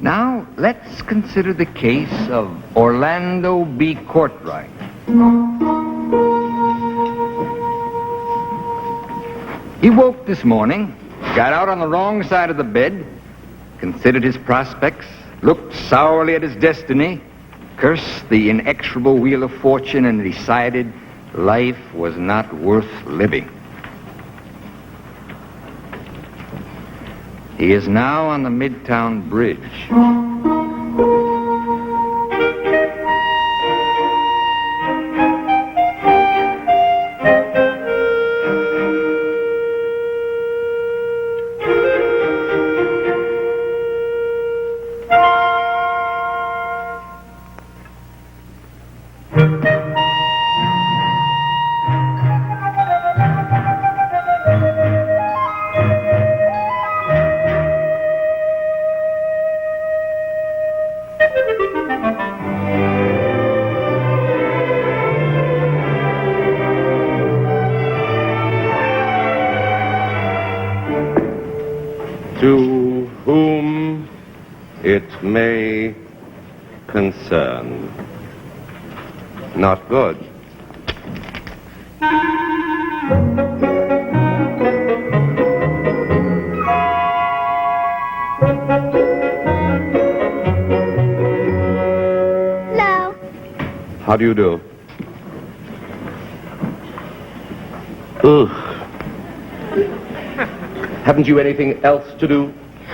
Now, let's consider the case of Orlando B. Courtright. He woke this morning, got out on the wrong side of the bed, considered his prospects, looked sourly at his destiny, cursed the inexorable wheel of fortune, and decided life was not worth living. He is now on the Midtown Bridge. To whom it may concern. Not good. Hello. How do you do? Ugh. Haven't you anything else to do?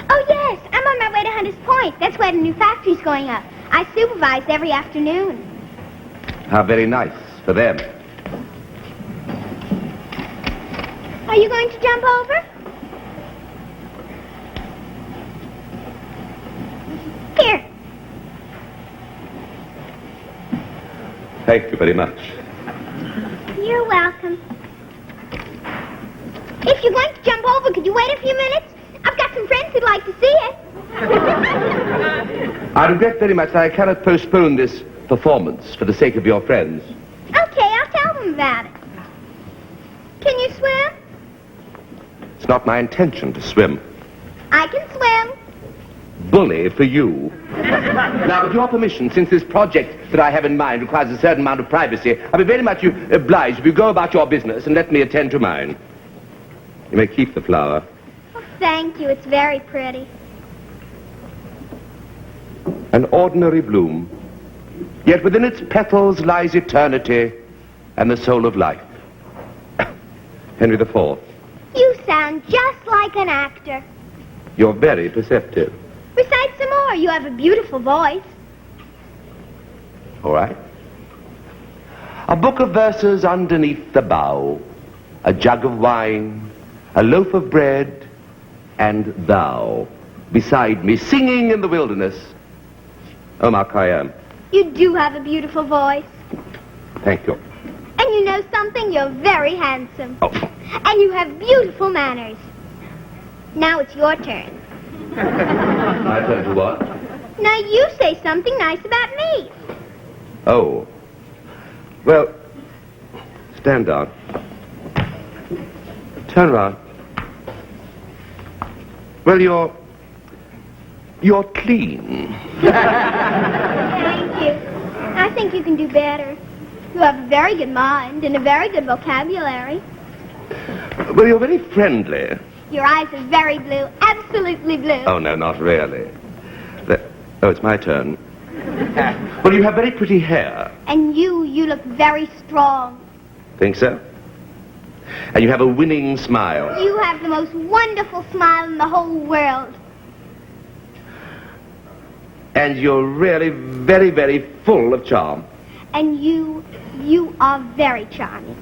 Oh, yes. I'm on my way to Hunters Point. That's where the new factory's going up. I supervise every afternoon. How very nice for them. Are you going to jump over? Here. Thank you very much. You're welcome. If you're going to jump over, could you wait a few minutes? I've got some friends who'd like to see it. I regret very much that I cannot postpone this performance for the sake of your friends. Okay, I'll tell them about it. Can you swim? It's not my intention to swim. I can swim. Bully for you. Now, with your permission, since this project that I have in mind requires a certain amount of privacy, I'll be very much obliged if you go about your business and let me attend to mine. You may keep the flower. Oh, thank you. It's very pretty. An ordinary bloom. Yet within its petals lies eternity and the soul of life. Henry IV. You sound just like an actor. You're very perceptive. Recite some more. You have a beautiful voice. All right. A book of verses underneath the bough, a jug of wine, a loaf of bread, and thou beside me, singing in the wilderness. Oh, Mark, I am. You do have a beautiful voice. Thank you. And you know something? You're very handsome. Oh. And you have beautiful manners. Now it's your turn. My turn to what? Now you say something nice about me. Oh. Well, stand down. Turn around. Well, you're clean. Thank you. I think you can do better. You have a very good mind and a very good vocabulary. Well, you're very friendly. Your eyes are very blue, absolutely blue. Oh, no, not really. Oh, it's my turn. Well, you have very pretty hair. And you look very strong. Think so? And you have a winning smile. You have the most wonderful smile in the whole world. And you're really very, very full of charm. And you are very charming.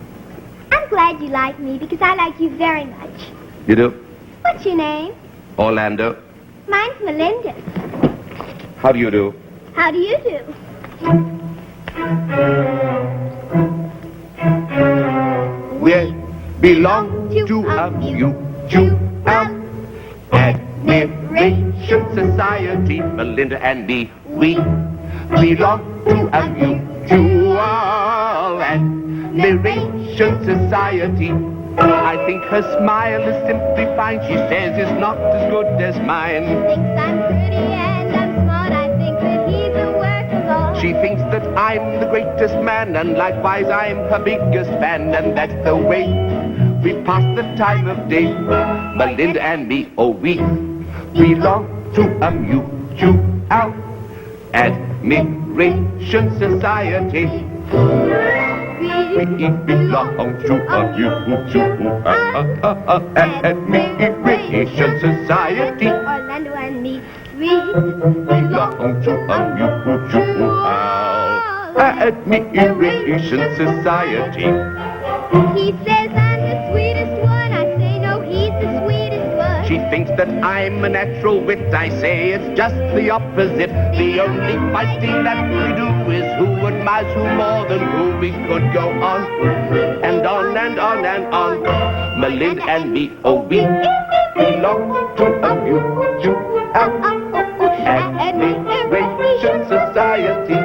I'm glad you like me because I like you very much. You do? What's your name? Orlando. Mine's Melinda. How do you do? How do you do? We belong to a mutual admiration society. Melinda and me, we belong to a mutual admiration society. I think her smile is simply fine. She says it's not as good as mine. She thinks I'm pretty and I'm She thinks that I'm the greatest man, and likewise I'm her biggest fan, and that's the way we pass the time of day. Melinda and me, oh, we belong to a mutual admiration society. We belong to a mutual admiration society. Orlando and me, we Belong to a mutual admiration society. He says I'm the sweetest one. I say no, he's the sweetest one. She thinks that I'm a natural wit. I say it's just the opposite. The only fighting that we do is who admires who more than who. We could go on and on and on and on. Melinda and me, oh, we belong to a mutual admiration society.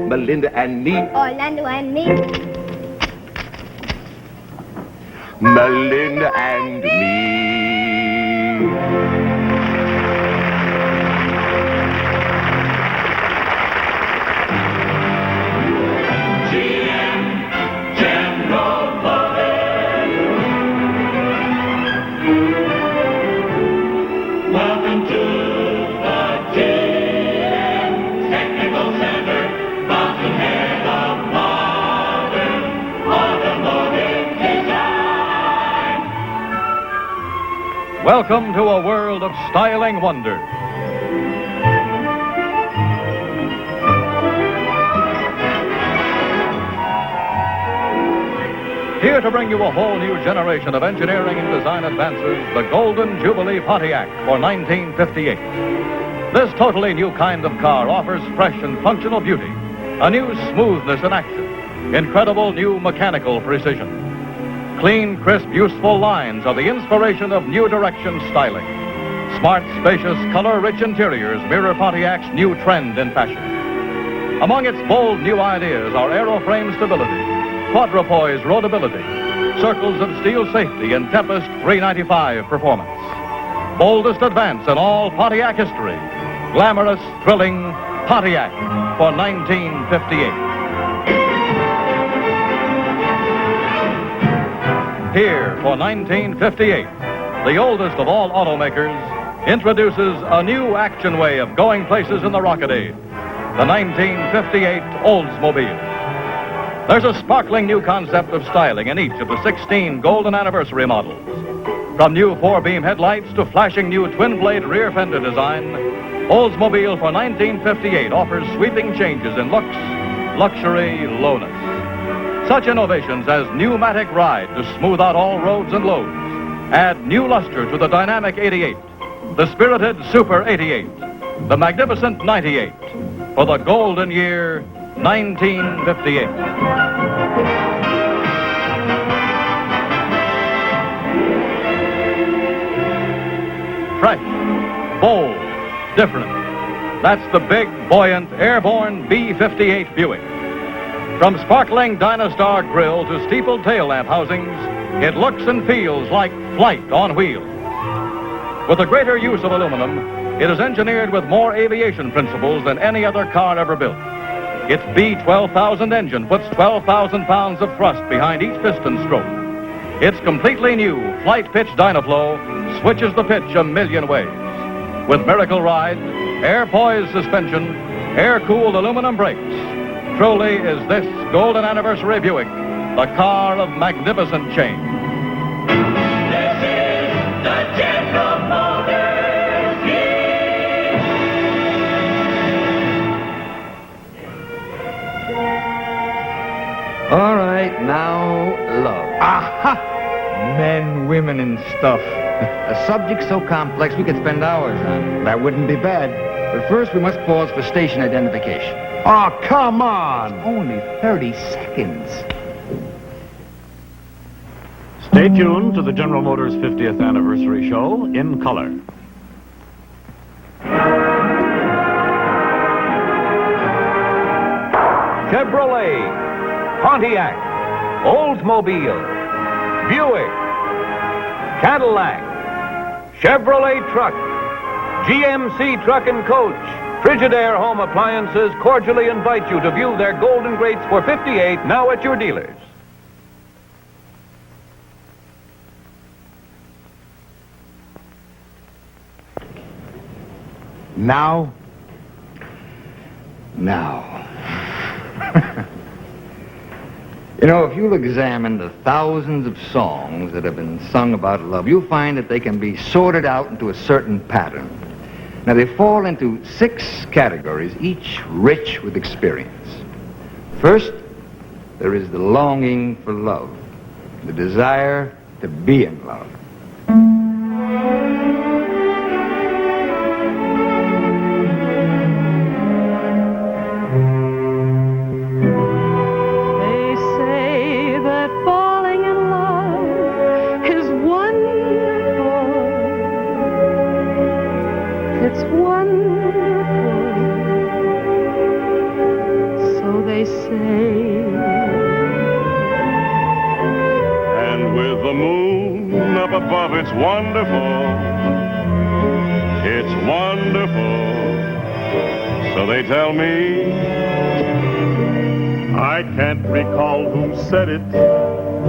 Melinda and me. Orlando and me. Melinda and me. GM, General Mardi. Welcome to the GM Technical Center. Head of modern automotive design. Welcome to a world of styling wonder. Here to bring you a whole new generation of engineering and design advances, the Golden Jubilee Pontiac for 1958. This totally new kind of car offers fresh and functional beauty, a new smoothness in action, incredible new mechanical precision. Clean, crisp, useful lines are the inspiration of new direction styling. Smart, spacious, color-rich interiors mirror Pontiac's new trend in fashion. Among its bold new ideas are aeroframe stability, quadrupoise roadability, circles of steel safety, and Tempest 395 performance. Boldest advance in all Pontiac history. Glamorous, thrilling Pontiac for 1958. Here for 1958, the oldest of all automakers introduces a new action way of going places in the rocketade, the 1958 Oldsmobile. There's a sparkling new concept of styling in each of the 16 golden anniversary models. From new four-beam headlights to flashing new twin-blade rear fender design, Oldsmobile for 1958 offers sweeping changes in looks, luxury, lowness. Such innovations as Pneumatic Ride to smooth out all roads and loads, add new luster to the dynamic 88, the spirited Super 88, the magnificent 98, for the golden year 1958. Fresh, bold, different. That's the big, buoyant, airborne B-58 Buick. From sparkling Dynastar grille to steepled tail lamp housings, it looks and feels like flight on wheels. With a greater use of aluminum, it is engineered with more aviation principles than any other car ever built. Its B-12,000 engine puts 12,000 pounds of thrust behind each piston stroke. Its completely new flight pitch Dynaflow switches the pitch a million ways. With miracle ride, air-poised suspension, air-cooled aluminum brakes. Truly is this golden anniversary Buick, the car of magnificent change. This is the General Motors Geek. All right, now, love. Aha! Men, women, and stuff. A subject so complex we could spend hours on. That wouldn't be bad. But first, we must pause for station identification. Oh, come on! Only 30 seconds. Stay tuned to the General Motors 50th anniversary show in color. Chevrolet, Pontiac, Oldsmobile, Buick, Cadillac, Chevrolet Truck, GMC Truck and Coach, Frigidaire Home Appliances cordially invite you to view their golden greats for $58 now at your dealers. Now? Now. You know, if you'll examine the thousands of songs that have been sung about love, you'll find that they can be sorted out into a certain pattern. Now, they fall into 6 categories, each rich with experience. First, there is the longing for love, the desire to be in love. They say that falling in love is wonderful. It's wonderful. So they say. And with the moon up above, it's wonderful. It's wonderful. So they tell me. I can't recall who said it.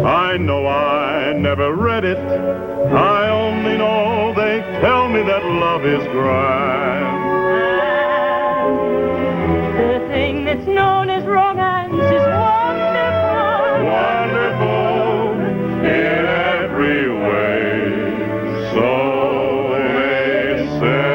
I know I never read it. I only know they tell me that love is grand. The thing that's known as romance is wonderful. Wonderful in every way. So they say.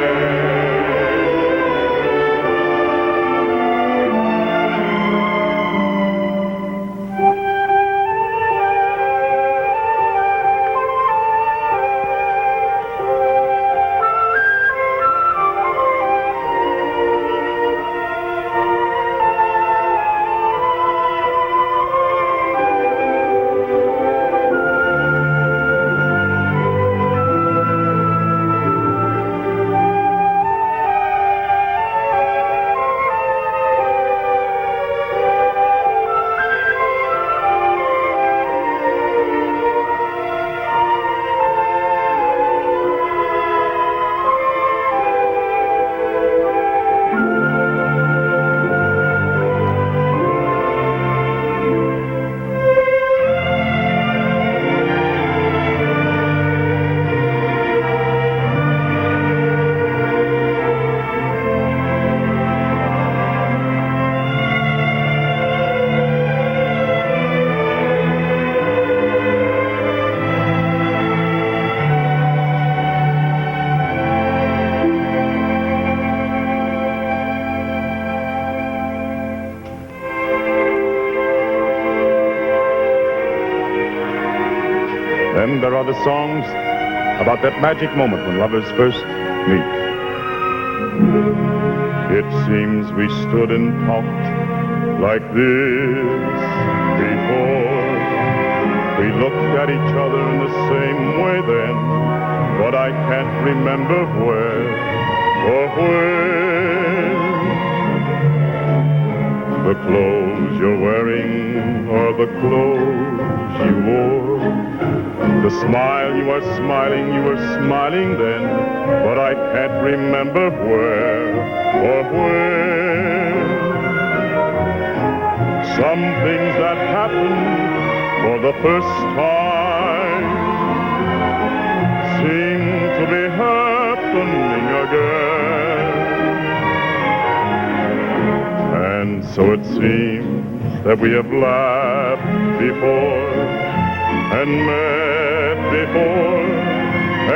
Then there are the songs about that magic moment when lovers first meet. It seems we stood and talked like this before. We looked at each other in the same way then, but I can't remember where or when. The clothes you're wearing are the clothes you wore. The smile you are smiling then, but I can't remember where or when. Some things that happen for the first time seem to be happening again. So it seems that we have laughed before, and met before,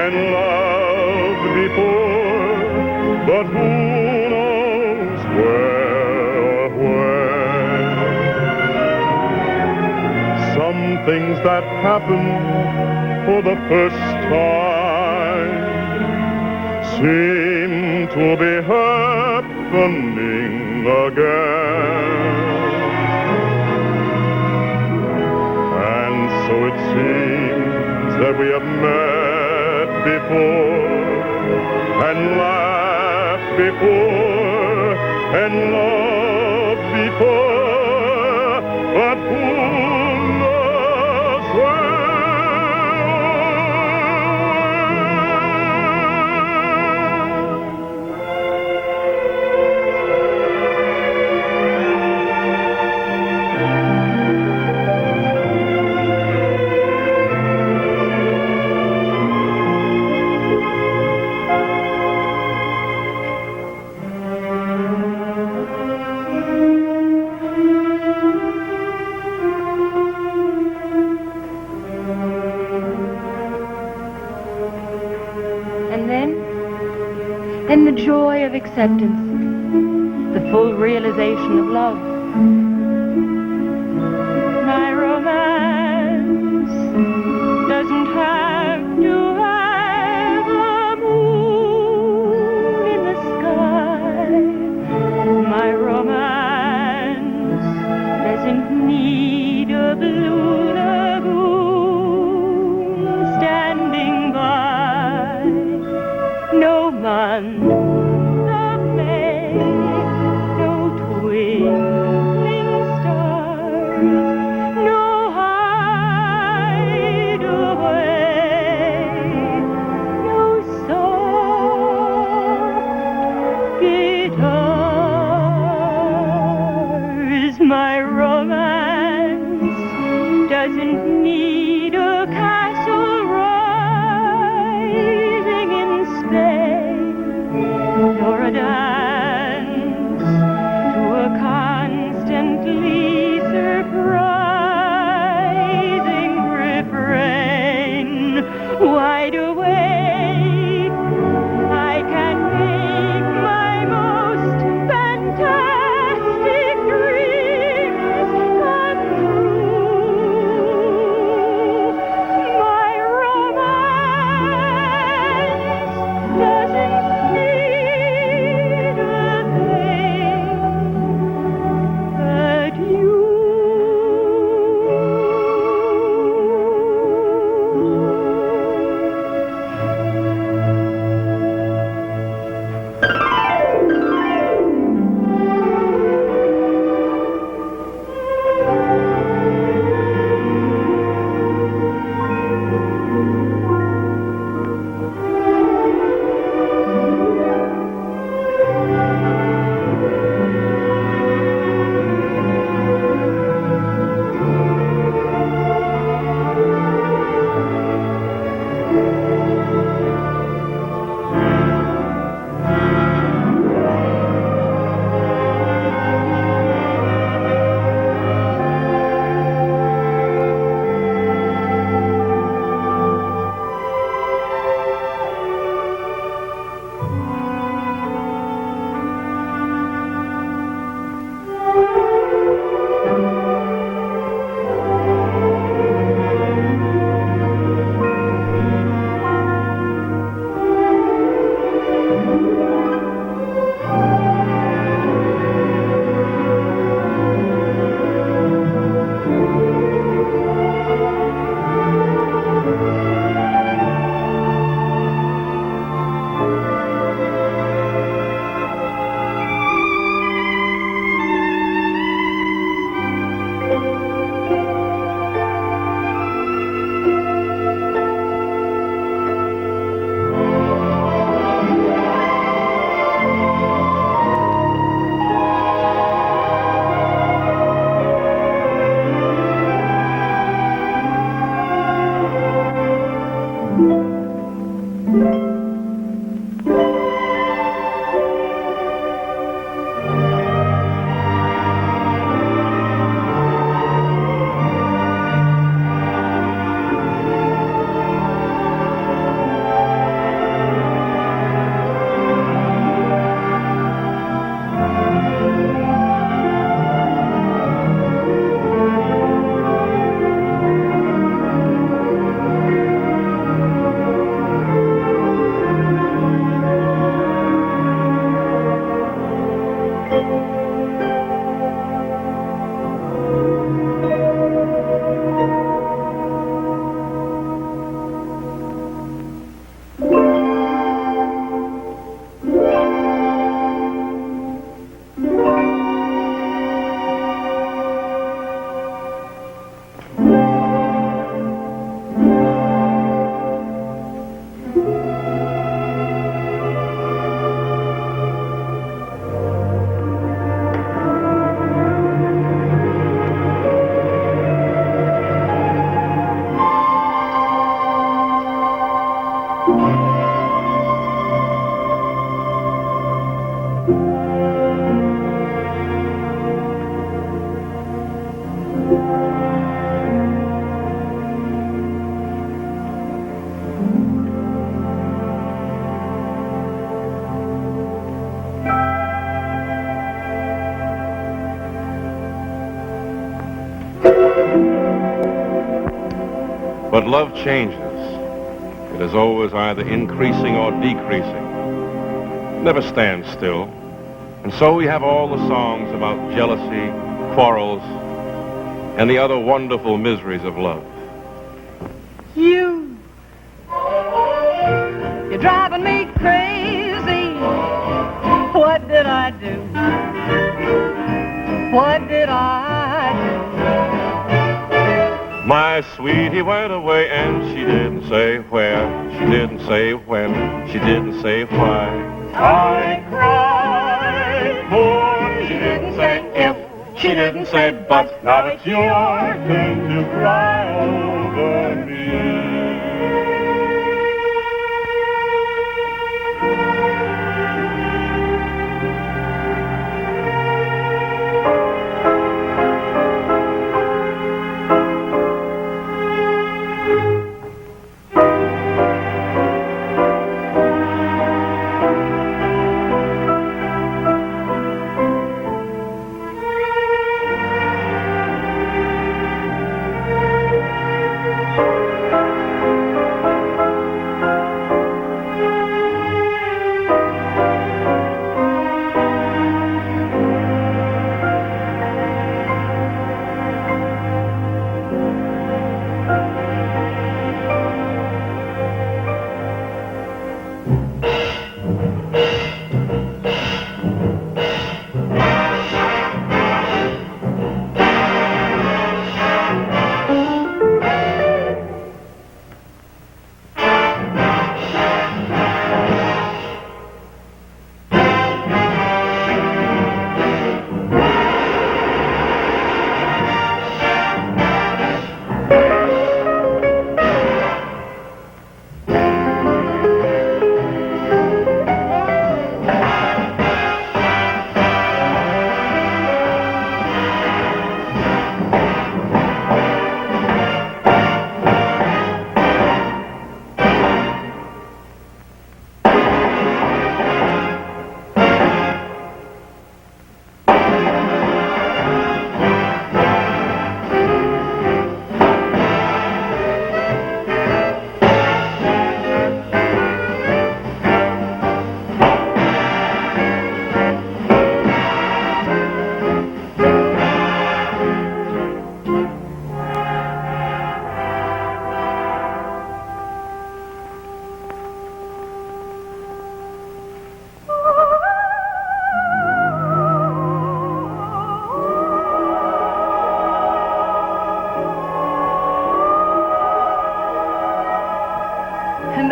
and loved before, but who knows where or when? Some things that happen for the first time seem to be happening again. And so it seems that we have met before, and laughed before, and loved before, but who knows where? Then the joy of acceptance, the full realization of love. My romance doesn't have to have a moon in the sky. My romance doesn't need a blue lagoon standing by. No man of May, no twinkling stars, no hideaway, no soft guitars. My romance doesn't need a castle rising in Spain, nor a dance to a constantly surprising refrain. Wide awake, I can make my most fantastic dreams come true. My romance doesn't need a thing but you. But love changes. It is always either increasing or decreasing. It never stands still. And so we have all the songs about jealousy, quarrels, and the other wonderful miseries of love. You're driving me crazy. What did I do? What did I do? My sweetie went away and she didn't say where, she didn't say when, she didn't say why. I cried, Boone. She didn't say if, she didn't say but. Now it's your turn to cry over me.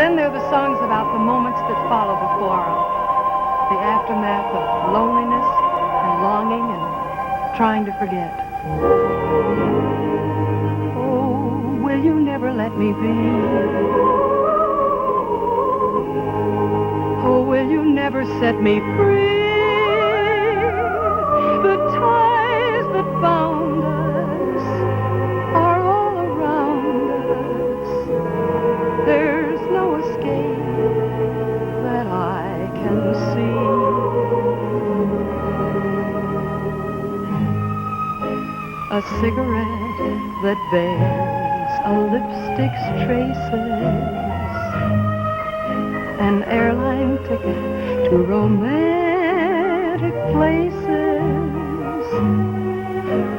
then there are the songs about the moments that follow the quarrel, the aftermath of loneliness and longing and trying to forget. Oh, will you never let me be? Oh, will you never set me free? The ties that bound us are all around us. There's no escape that I can see. A cigarette that bears a lipstick's traces, an airline ticket to romantic places,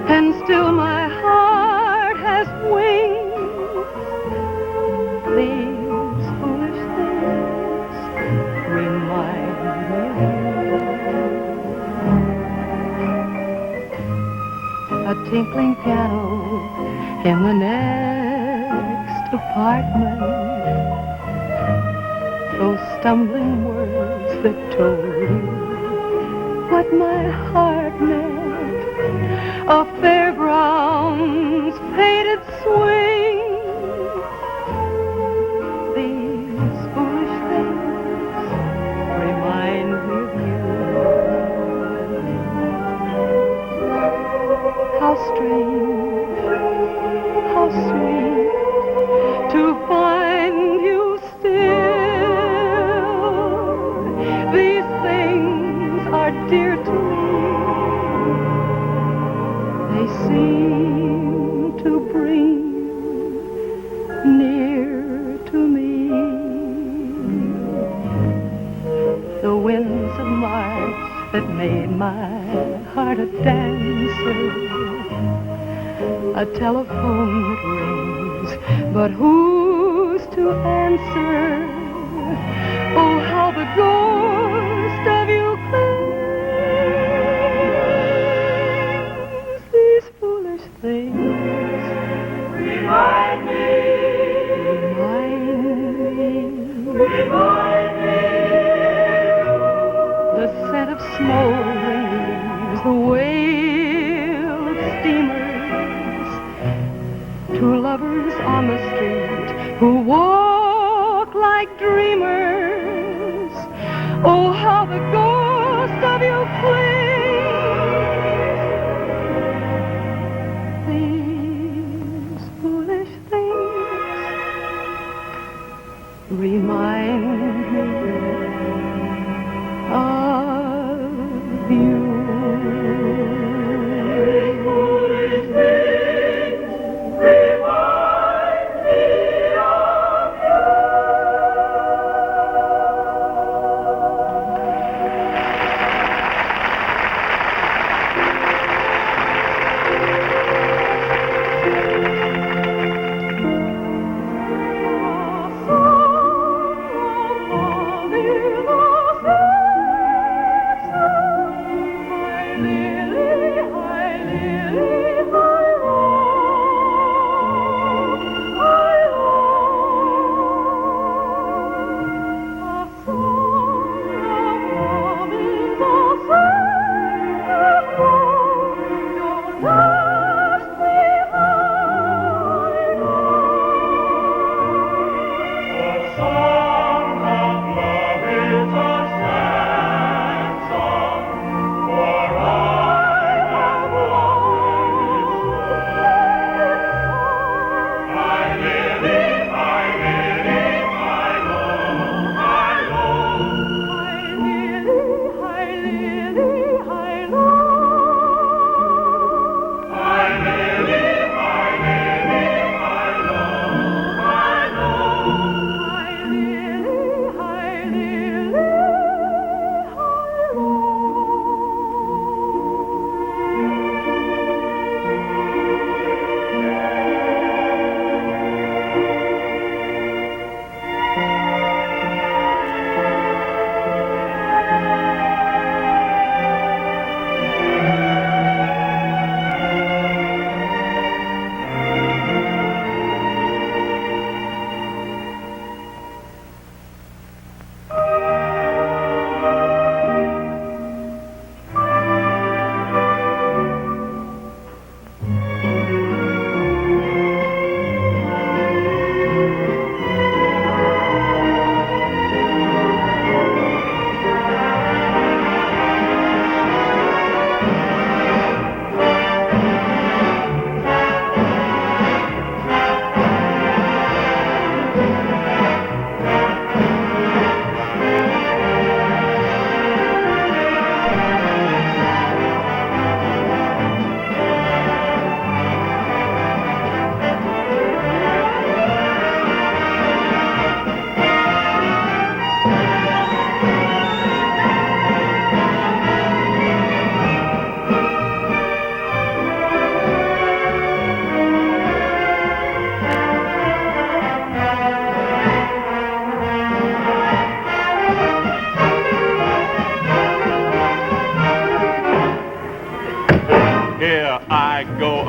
and still my heart has wings. These foolish things remind me of you. A tinkling piano in the next apartment, those stumbling words that told you what my heart meant. A fairground's faded swing. These foolish things remind me of you. How strange, how sweet to find you still. These things are dear to me. They that made my heart a dancer. A telephone that rings, but who's to answer? Oh, how the ghost of you clings. These foolish things remind me. The scent of smoldering leaves, the wail of steamers, two lovers on the street who walk like dreamers. Oh, how the ghost of you clings. These foolish things remind me of you. Foolish things remind me of you.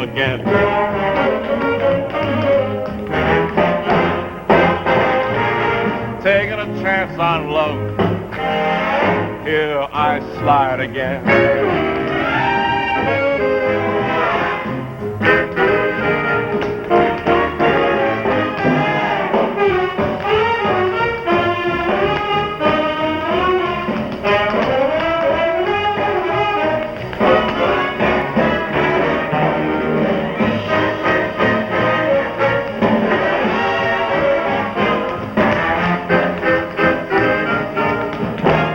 Again. Taking a chance on love. Here I slide again.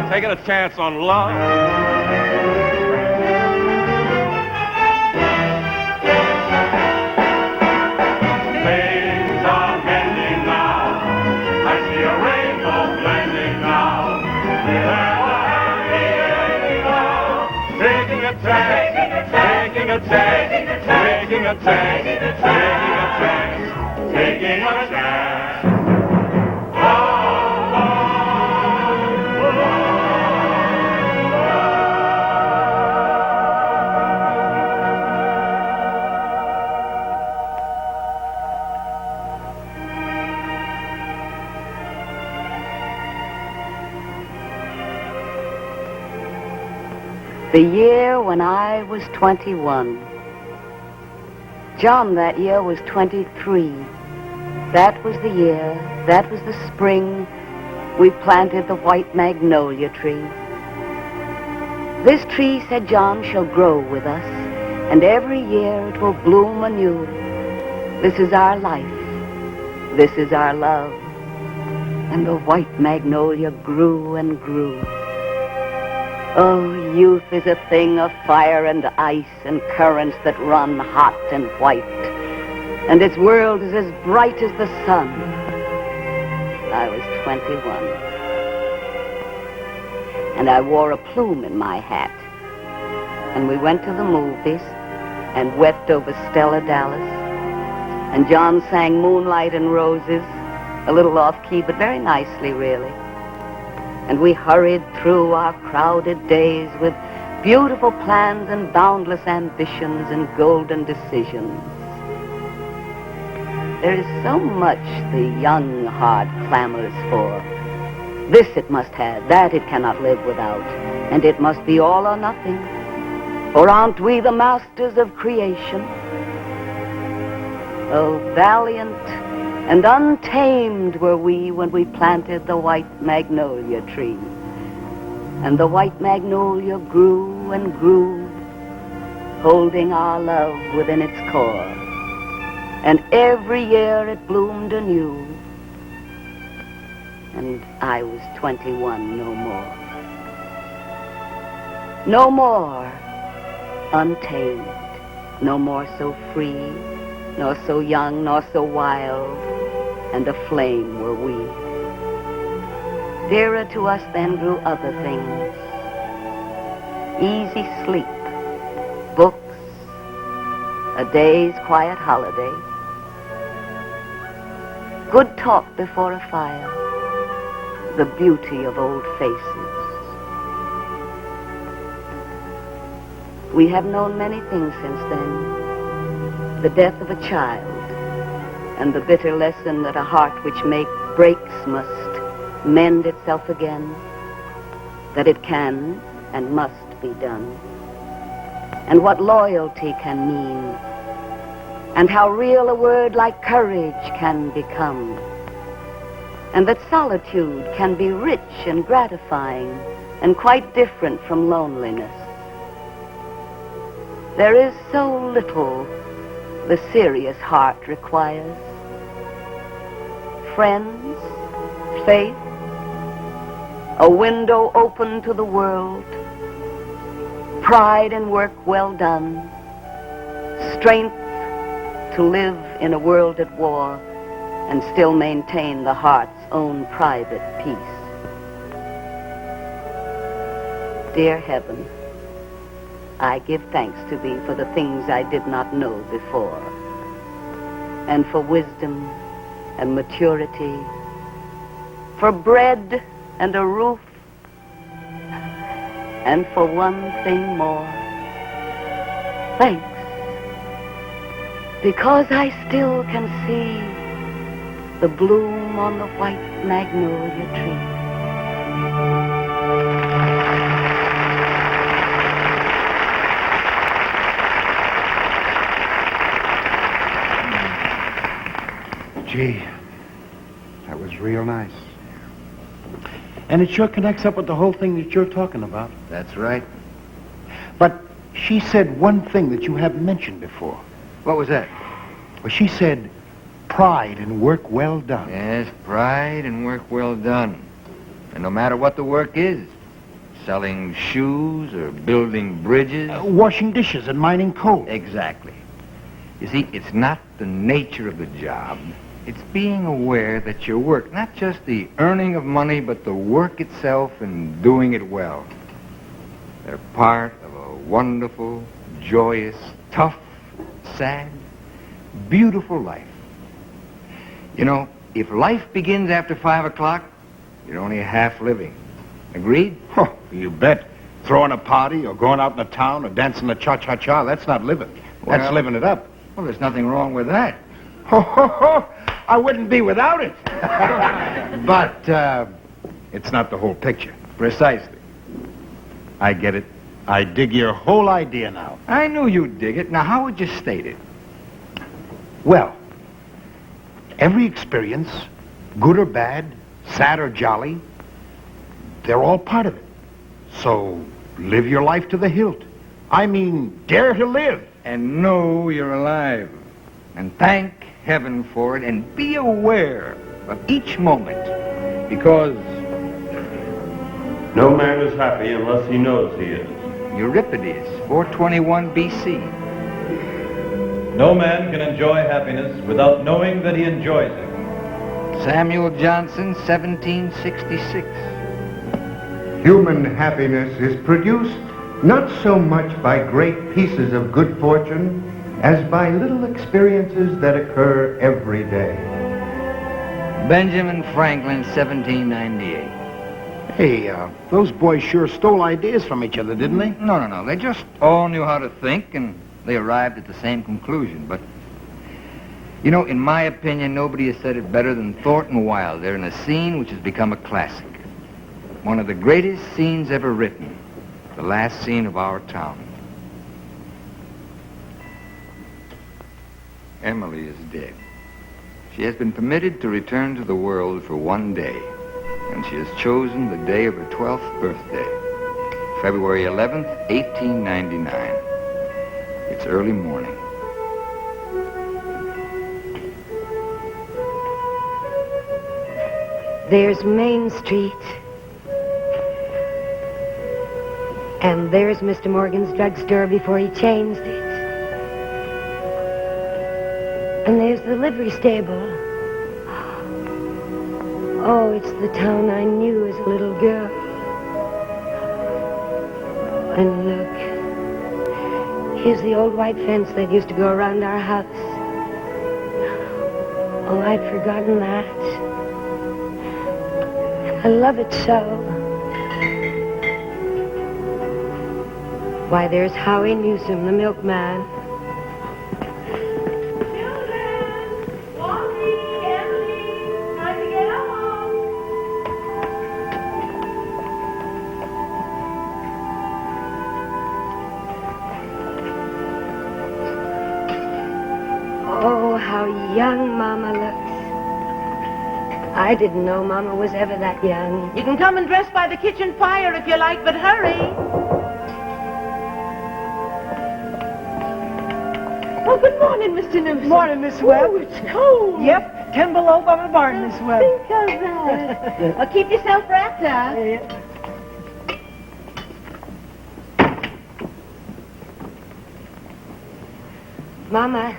Taking a chance on love. Things are mending now. I see a rainbow blending now. There's a happy ending now. chance, taking a chance, taking a chance, taking a chance. The year when I was 21. John that year was 23. That was the year, that was the spring, we planted the white magnolia tree. This tree, said John, shall grow with us, and every year it will bloom anew. This is our life, this is our love. And the white magnolia grew and grew. Oh, youth is a thing of fire and ice and currents that run hot and white. And its world is as bright as the sun. I was 21. And I wore a plume in my hat. And we went to the movies and wept over Stella Dallas. And John sang Moonlight and Roses, a little off-key, but very nicely, really. And we hurried through our crowded days with beautiful plans and boundless ambitions and golden decisions. There is so much the young heart clamors for. This it must have, that it cannot live without, and it must be all or nothing. For aren't we the masters of creation? Oh, valiant and untamed were we when we planted the white magnolia tree. And the white magnolia grew and grew, holding our love within its core. And every year it bloomed anew. And I was 21 no more. No more untamed, no more so free, nor so young, nor so wild, and aflame were we. Dearer to us then grew other things. Easy sleep, books, a day's quiet holiday, good talk before a fire, the beauty of old faces. We have known many things since then. The death of a child, and the bitter lesson that a heart which breaks must mend itself again, that it can and must be done, and what loyalty can mean, and how real a word like courage can become, and that solitude can be rich and gratifying and quite different from loneliness. There is so little the serious heart requires. Friends, faith, a window open to the world, pride in work well done, strength to live in a world at war and still maintain the heart's own private peace. Dear Heaven, I give thanks to Thee for the things I did not know before, and for wisdom and maturity, for bread and a roof, and for one thing more. Thanks, because I still can see the bloom on the white magnolia tree. Gee, that was real nice. And it sure connects up with the whole thing that you're talking about. That's right. But she said one thing that you haven't mentioned before. What was that? Well, she said pride and work well done. Yes, pride and work well done. And no matter what the work is, selling shoes or building bridges. Washing dishes and mining coal. Exactly. You see, it's not the nature of the job. It's being aware that your work, not just the earning of money, but the work itself and doing it well. They're part of a wonderful, joyous, tough, sad, beautiful life. You know, if life begins after 5 o'clock, you're only half living. Agreed? Huh, you bet. Throwing a party or going out in the town or dancing the cha-cha-cha, that's not living. That's Well- living it up. Well, there's nothing wrong with that. Ho, ho, ho! I wouldn't be without it. But it's not the whole picture. Precisely. I get it. I dig your whole idea now. I knew you'd dig it. Now, how would you state it? Well, every experience, good or bad, sad or jolly, they're all part of it. So live your life to the hilt. I mean, dare to live. And know you're alive. And thank heaven for it. And be aware of each moment. Because No man is happy unless he knows he is. Euripides, 421 B.C. No man can enjoy happiness without knowing that he enjoys it. Samuel Johnson, 1766. Human happiness is produced not so much by great pieces of good fortune as by little experiences that occur every day. Benjamin Franklin, 1798. Hey, those boys sure stole ideas from each other, didn't they? No. They just all knew how to think, and they arrived at the same conclusion. But, you know, in my opinion, nobody has said it better than Thornton Wilder in a scene which has become a classic. One of the greatest scenes ever written. The last scene of our town. Emily is dead. She has been permitted to return to the world for one day, and she has chosen the day of her 12th birthday, February 11th, 1899. It's early morning. There's Main Street. And there's Mr. Morgan's drugstore before he changed it. And there's the livery stable. Oh, it's the town I knew as a little girl. And look, here's the old white fence that used to go around our house. Oh, I'd forgotten that. I love it so. Why, there's Howie Newsom, the milkman. Oh, how young Mama looks. I didn't know Mama was ever that young. You can come and dress by the kitchen fire if you like, but hurry. Oh, good morning, Mr. Newsom. Morning, Miss Webb. Oh, it's cold. Yep, 10 below by the barn, Miss Webb. Think of that. Well, keep yourself wrapped up. Mama,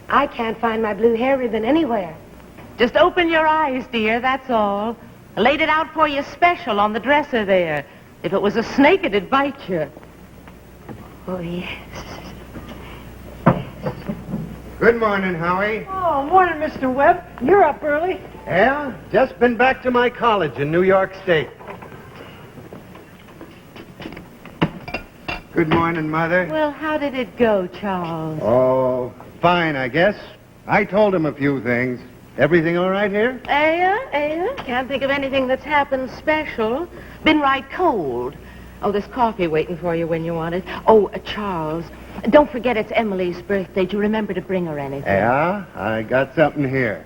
I can't find my blue hair ribbon anywhere. Just open your eyes, dear, that's all. I laid it out for you special on the dresser there. If it was a snake, it'd bite you. Oh, yes. Good morning, Howie. Oh, morning, Mr. Webb. You're up early. Yeah, just been back to my college in New York State. Good morning, Mother. Well, how did it go, Charles? Oh, fine, I guess. I told him a few things. Everything all right here? Can't think of anything that's happened special. Been right cold. Oh, there's coffee waiting for you when you want it. Oh, Charles, don't forget it's Emily's birthday. Do you remember to bring her anything? Yeah, I got something here.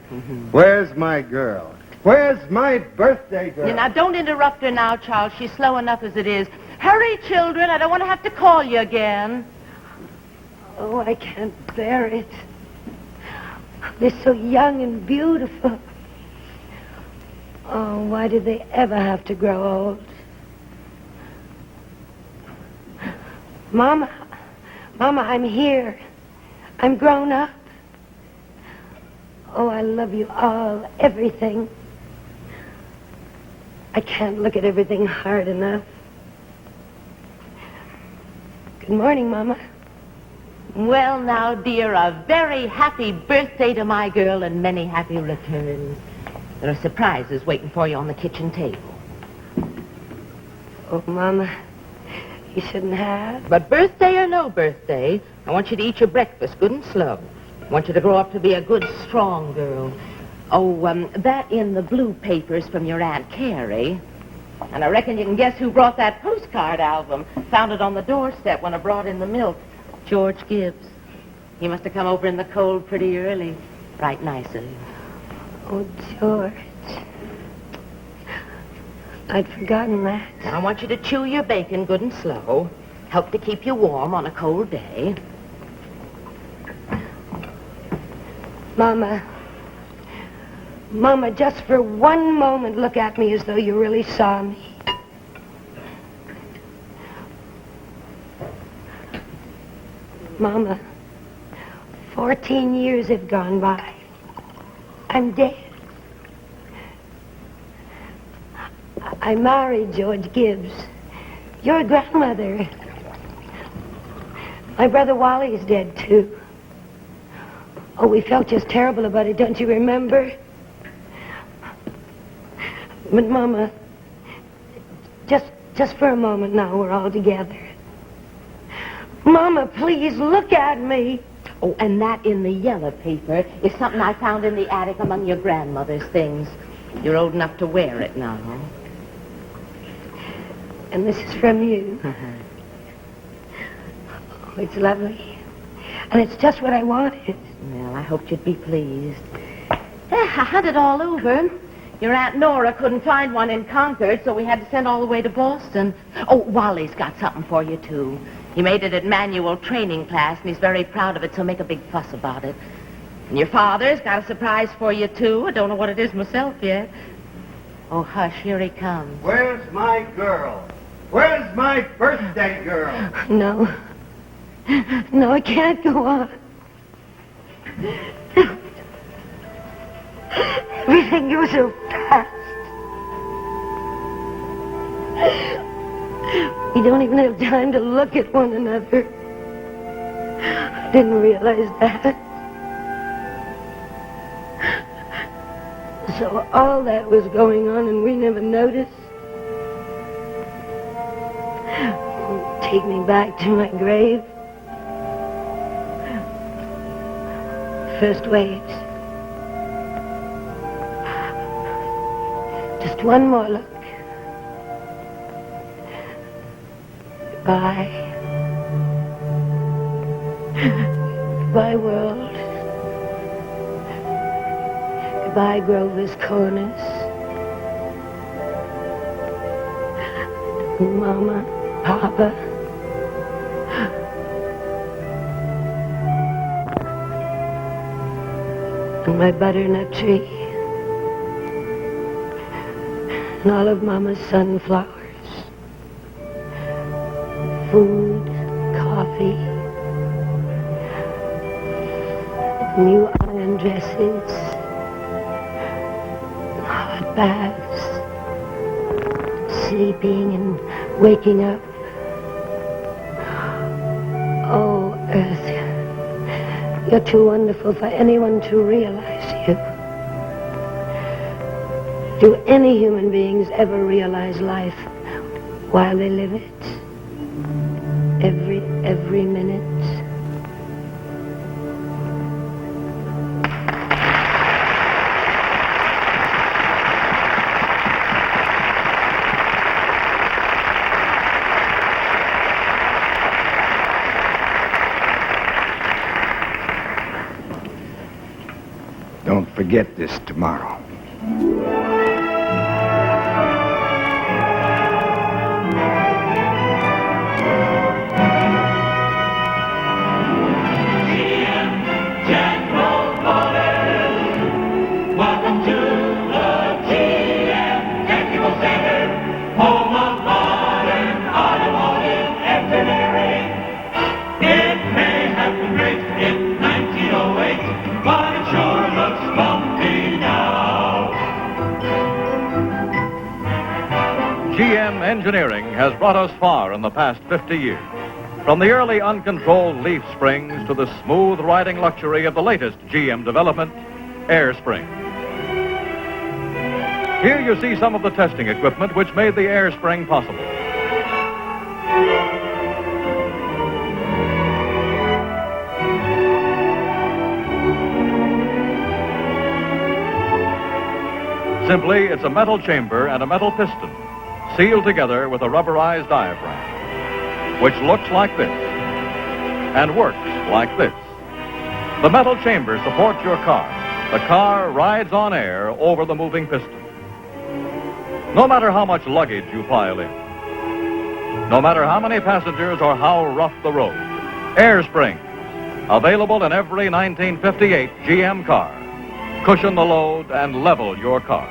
Where's my girl? Where's my birthday girl? Now, don't interrupt her now, Charles. She's slow enough as it is. Hurry, children. I don't want to have to call you again. Oh, I can't bear it. They're so young and beautiful. Oh, why did they ever have to grow old? Mama, I'm here. I'm grown up. Oh, I love you all, everything. I can't look at everything hard enough. Good morning, Mama. Well, now, dear, a very happy birthday to my girl and many happy returns. There are surprises waiting for you on the kitchen table. Oh, Mama, you shouldn't have. But birthday or no birthday, I want you to eat your breakfast good and slow. I want you to grow up to be a good, strong girl. Oh, that in the blue papers from your Aunt Carrie. And I reckon you can guess who brought that postcard album. Found it on the doorstep when I brought in the milk. George Gibbs. He must have come over in the cold pretty early. Right nicely. Oh, George. I'd forgotten that. Now, I want you to chew your bacon good and slow. Help to keep you warm on a cold day. Mama, just for one moment, look at me as though you really saw me. Mama, 14 years have gone by. I'm dead. I married George Gibbs, your grandmother. My brother Wally's dead, too. Oh, we felt just terrible about it, don't you remember? But, Mama, just for a moment now, we're all together. Mama, please, look at me. Oh, and that in the yellow paper is something I found in the attic among your grandmother's things. You're old enough to wear it now. And this is from you. Oh, it's lovely. And it's just what I wanted. Well, I hoped you'd be pleased. I had it all over. Your Aunt Nora couldn't find one in Concord, so we had to send all the way to Boston. Oh, Wally's got something for you, too. He made it at manual training class, and he's very proud of it, so make a big fuss about it. And your father's got a surprise for you, too. I don't know what it is myself yet. Oh, hush, here he comes. Where's my girl? Where's my birthday girl? No, it can't go on. Everything goes so fast. We don't even have time to look at one another. I didn't realize that. So all that was going on and we never noticed. Take me back to my grave. First waves. Just one more look. Goodbye. Goodbye, world. Goodbye, Grover's Corners. Mama, Papa. And my butternut tree. And all of Mama's sunflowers. Food, coffee, new iron dresses, hot baths, sleeping and waking up. Oh, Earth, you're too wonderful for anyone to realize you. Do any human beings ever realize life while they live it? Every minute. Don't forget this tomorrow. GM Engineering has brought us far in the past 50 years. From the early uncontrolled leaf springs to the smooth riding luxury of the latest GM development, air spring. Here you see some of the testing equipment which made the air spring possible. Simply, it's a metal chamber and a metal piston, sealed together with a rubberized diaphragm, which looks like this and works like this. The metal chamber supports your car. The car rides on air over the moving piston. No matter how much luggage you pile in, no matter how many passengers or how rough the road, air springs, available in every 1958 GM car, cushion the load and level your car.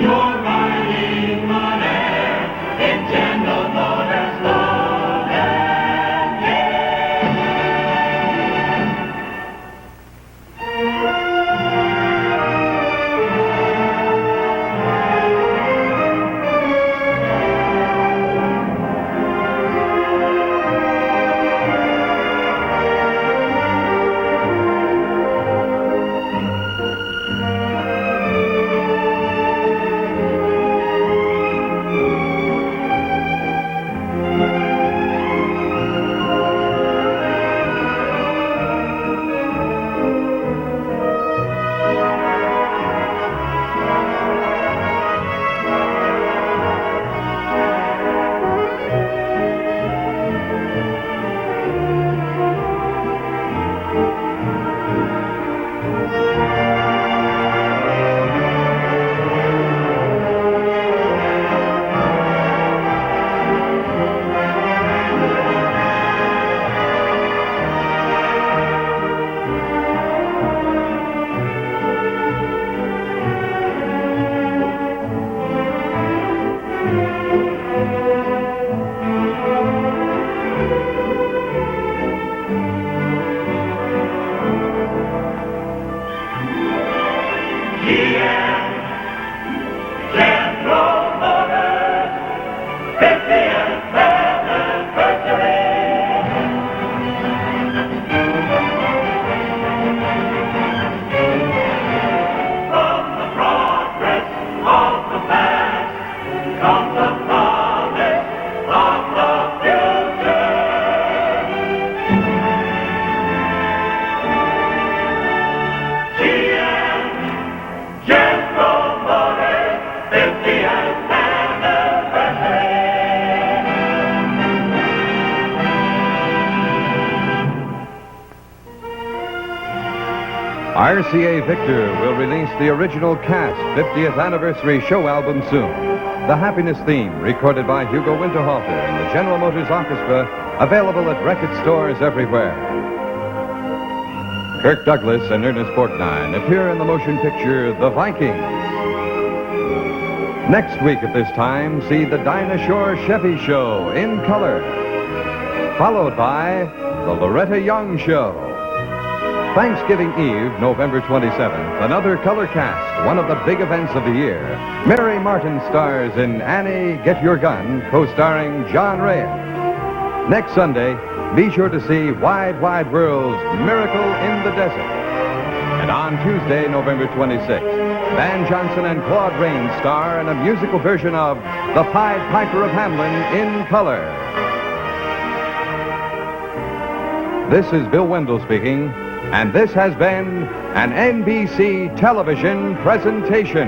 You're riding on air in General Motors, Lord and RCA Victor will release the original cast 50th anniversary show album soon. The Happiness theme, recorded by Hugo Winterhalter and the General Motors Orchestra, available at record stores everywhere. Kirk Douglas and Ernest Borgnine appear in the motion picture The Vikings. Next week at this time, see the Dinah Shore Chevy Show in color, followed by the Loretta Young Show. Thanksgiving Eve, November 27th, another color cast, one of the big events of the year. Mary Martin stars in Annie, Get Your Gun, co-starring John Reyes. Next Sunday, be sure to see Wide, Wide World's Miracle in the Desert. And on Tuesday, November 26th, Van Johnson and Claude Rains star in a musical version of The Pied Piper of Hamelin in color. This is Bill Wendell speaking. And this has been an NBC television presentation.